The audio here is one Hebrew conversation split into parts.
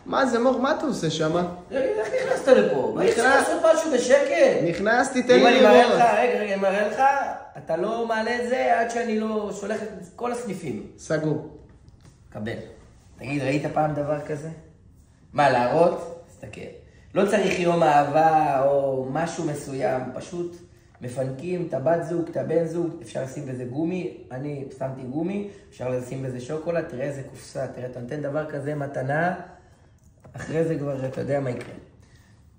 מה זה מור, מה אתה עושה שם? איך נכנסת לפה? מה צריך לעשות משהו בשקט? נכנסתי, תן לי אם אני מראה לך, לראות. רגע, אני מראה לך, אתה לא מעלה את זה עד שאני לא שולח את כל הסניפים. סגור. קבל. תגיד, ראית פעם דבר כזה? מה, להראות? תסתכל. לא צריך יום אהבה או משהו מסוים, פשוט מפנקים את הבת זוג, את הבן זוג, אפשר לשים בזה גומי, אני שמתי גומי, אפשר לשים בזה שוקולד, תראה איזה קופסה, תראה, אתה נותן דבר כזה מתנה, אחרי זה כבר אתה יודע מה יקרה.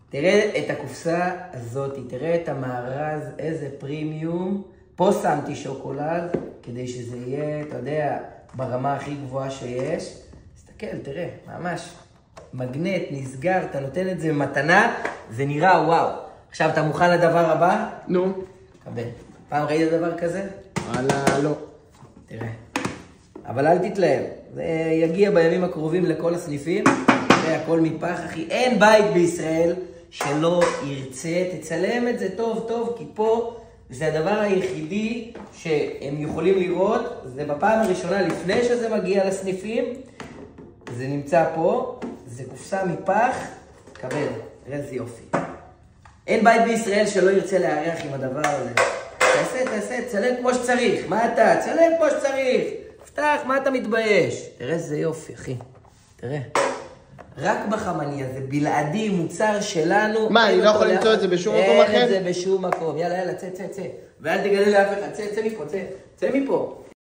תראה את הקופסה הזאת, תראה את המארז, איזה פרימיום, פה שמתי שוקולד, כדי שזה יהיה, אתה יודע, ברמה הכי גבוהה שיש. תסתכל, תראה, ממש. מגנט, נסגר, אתה נותן את זה במתנה, זה נראה וואו. עכשיו, אתה מוכן לדבר הבא? נו. קבל. פעם ראית דבר כזה? וואלה, לא. תראה. אבל אל תתלהב. זה יגיע בימים הקרובים לכל הסניפים. תראה, הכל מפח, אחי. אין בית בישראל שלא ירצה. תצלם את זה טוב טוב, כי פה זה הדבר היחידי שהם יכולים לראות. זה בפעם הראשונה, לפני שזה מגיע לסניפים. זה נמצא פה. זה קופסה מפח. קבל. תראה איזה יופי. אין בית בישראל שלא ירצה לארח עם הדבר הזה. תעשה, צלם כמו שצריך. מה אתה? צלם כמו שצריך. פתח, מה אתה מתבייש? תראה איזה יופי, אחי. תראה. רק בחמניה, זה בלעדי, מוצר שלנו. מה, אני לא יכול למצוא את זה בשום מקום אחר? אין את זה בשום מקום. יאללה, צא. ואל תגלה לאף אחד. צא מפה, צא מפה.